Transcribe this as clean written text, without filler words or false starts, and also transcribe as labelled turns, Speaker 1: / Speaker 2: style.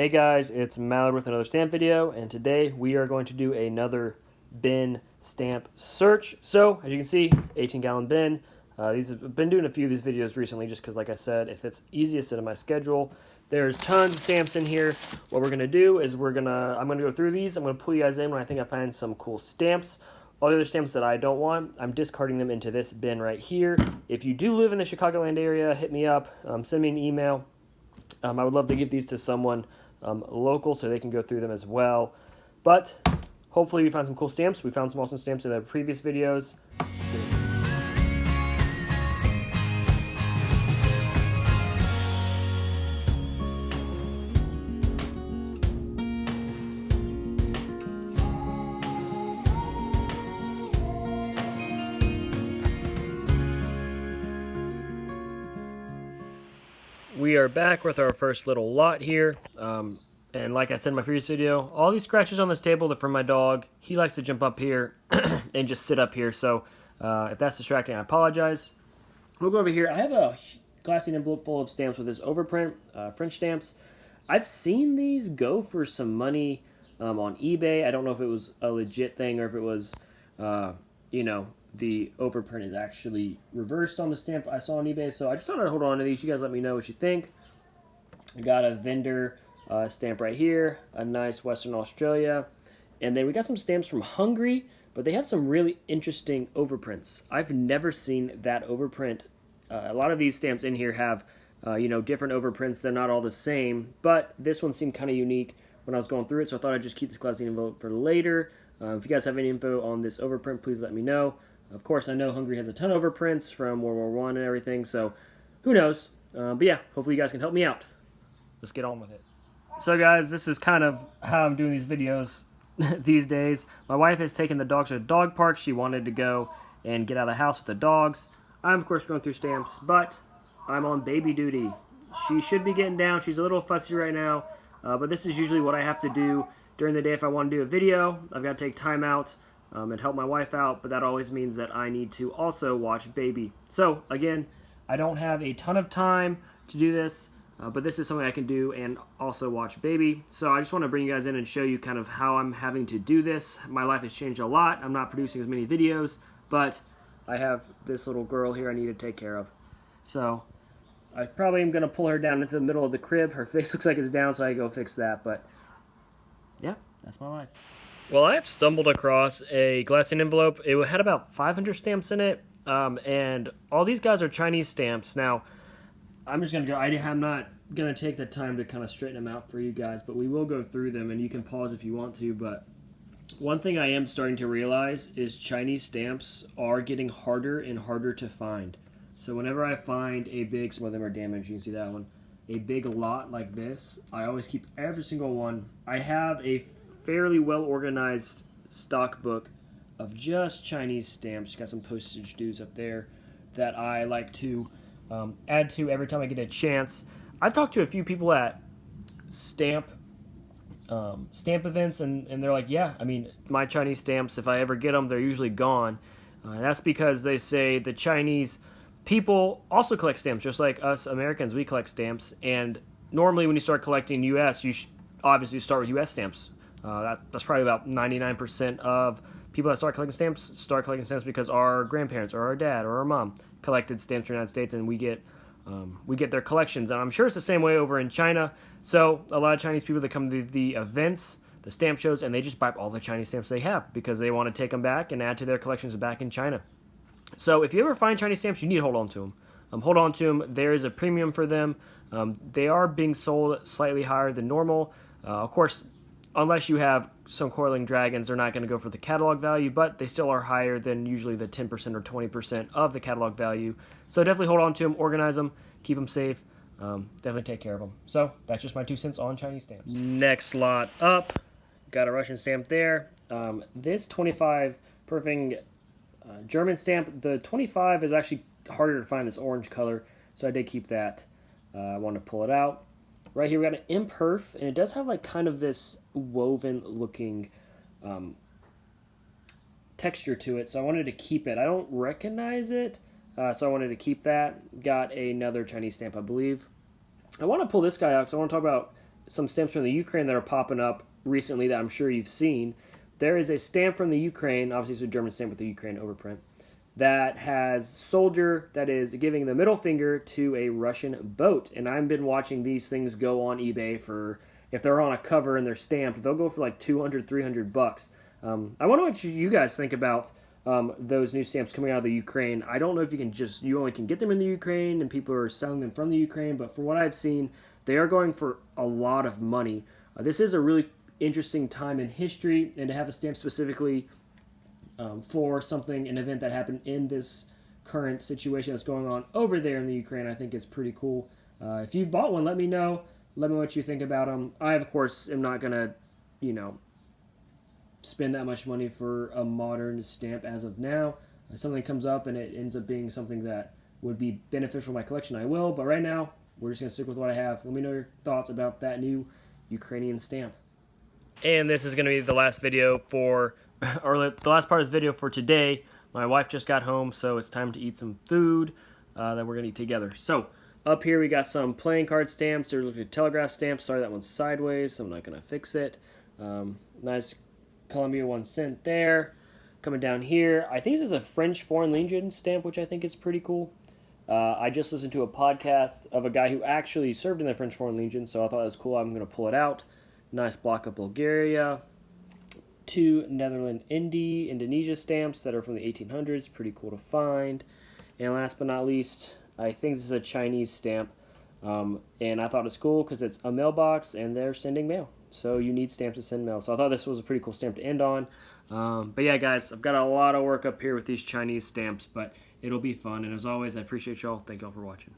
Speaker 1: Hey guys, it's Mallard with another stamp video, and today we are going to do another bin stamp search. So, as you can see, 18-gallon bin. I've been doing a few of these videos recently just because, like I said, if it's easiest in my schedule. There's tons of stamps in here. What we're going to do is I'm going to go through these. I'm going to pull you guys in when I think I find some cool stamps. All the other stamps that I don't want, I'm discarding them into this bin right here. If you do live in the Chicagoland area, hit me up, send me an email. I would love to give these to someone local so they can go through them as well. But hopefully we found some cool stamps. We found some awesome stamps in the previous videos. We are back with our first little lot here. And like I said in my previous video, all these scratches on this table are from my dog. He likes to jump up here and just sit up here. So if that's distracting, I apologize. We'll go over here. I have a glassine envelope full of stamps with this overprint, French stamps. I've seen these go for some money on eBay. I don't know if it was a legit thing or if it was, the overprint is actually reversed on the stamp I saw on eBay. So I just thought I'd hold on to these. You guys let me know what you think. I got a vendor stamp right here, a nice Western Australia. And then we got some stamps from Hungary, but they have some really interesting overprints. I've never seen that overprint. A lot of these stamps in here have, different overprints. They're not all the same, but this one seemed kind of unique when I was going through it, so I thought I'd just keep this glassine envelope for later. If you guys have any info on this overprint, please let me know. Of course, I know Hungary has a ton of overprints from World War I and everything, so who knows? But yeah, hopefully you guys can help me out. Let's get on with it. So guys, this is kind of how I'm doing these videos these days. My wife has taken the dogs to the dog park. She wanted to go and get out of the house with the dogs. I'm, of course, going through stamps, but I'm on baby duty. She should be getting down. She's a little fussy right now, but this is usually what I have to do during the day if I want to do a video. I've got to take time out and help my wife out, but that always means that I need to also watch baby. So, again, I don't have a ton of time to do this, but this is something I can do and also watch baby. So I just want to bring you guys in and show you kind of how I'm having to do this. My life has changed a lot. I'm not producing as many videos, but I have this little girl here I need to take care of. So I probably am going to pull her down into the middle of the crib. Her face looks like it's down, so I go fix that. But yeah, that's my life. Well, I have stumbled across a glassine envelope. It had about 500 stamps in it, and all these guys are Chinese stamps. Now, I'm just going to go. I'm not going to take the time to kind of straighten them out for you guys, but we will go through them, and you can pause if you want to. But one thing I am starting to realize is Chinese stamps are getting harder and harder to find. So whenever I find a big, some of them are damaged, you can see that one, a big lot like this, I always keep every single one. I have a fairly well-organized stock book of just Chinese stamps. Got some postage dues up there that I like to add to every time I get a chance. I've talked to a few people at stamp events, and they're like, yeah, I mean, my Chinese stamps, if I ever get them, they're usually gone. That's because they say the Chinese people also collect stamps, just like us Americans, we collect stamps. And normally when you start collecting U.S., you obviously start with U.S. stamps. That's probably about 99% of people that start collecting stamps because our grandparents or our dad or our mom collected stamps in the United States, and we get their collections. And I'm sure it's the same way over in China. So a lot of Chinese people that come to the events, the stamp shows, and they just buy all the Chinese stamps they have because they want to take them back and add to their collections back in China. So if you ever find Chinese stamps, you need to hold on to them. Hold on to them. There is a premium for them. They are being sold slightly higher than normal. Of course, unless you have some coiling dragons, they're not going to go for the catalog value, but they still are higher than usually the 10% or 20% of the catalog value. So definitely hold on to them, organize them, keep them safe, definitely take care of them. So that's just my 2 cents on Chinese stamps. Next lot up, got a Russian stamp there. This 25 perfing German stamp, the 25 is actually harder to find, this orange color, so I did keep that. I want to pull it out. Right here we got an imperf, and it does have like kind of this woven looking texture to it, so I wanted to keep it. I don't recognize it, so I wanted to keep that. Got another Chinese stamp, I believe. I want to pull this guy out because I want to talk about some stamps from the Ukraine that are popping up recently that I'm sure you've seen. There is a stamp from the Ukraine, obviously it's a German stamp with the Ukraine overprint, that has soldier that is giving the middle finger to a Russian boat. And I've been watching these things go on eBay for, if they're on a cover and they're stamped, they'll go for like 200, 300 bucks. I wonder what you guys think about those new stamps coming out of the Ukraine. I don't know if you only can get them in the Ukraine and people are selling them from the Ukraine, but from what I've seen, they are going for a lot of money. This is a really interesting time in history, and to have a stamp specifically for something, an event that happened in this current situation that's going on over there in the Ukraine, I think it's pretty cool. If you've bought one, let me know. Let me know what you think about them. I, of course, am not going to, spend that much money for a modern stamp as of now. If something comes up and it ends up being something that would be beneficial to my collection, I will. But right now, we're just going to stick with what I have. Let me know your thoughts about that new Ukrainian stamp. And this is going to be the last video for, or the last part of this video for today. My wife just got home, so it's time to eat some food that we're going to eat together. So, up here we got some playing card stamps. There's a telegraph stamp. Sorry, that one's sideways, so I'm not going to fix it. Nice Columbia 1 cent there. Coming down here, I think this is a French Foreign Legion stamp, which I think is pretty cool. I just listened to a podcast of a guy who actually served in the French Foreign Legion, so I thought it was cool. I'm going to pull it out. Nice block of Bulgaria. 2 Netherlands Indonesia stamps that are from the 1800s. Pretty cool to find. And last but not least, I think this is a Chinese stamp. And I thought it's cool because it's a mailbox and they're sending mail. So you need stamps to send mail. So I thought this was a pretty cool stamp to end on. But yeah, guys, I've got a lot of work up here with these Chinese stamps, but it'll be fun. And as always, I appreciate y'all. Thank y'all for watching.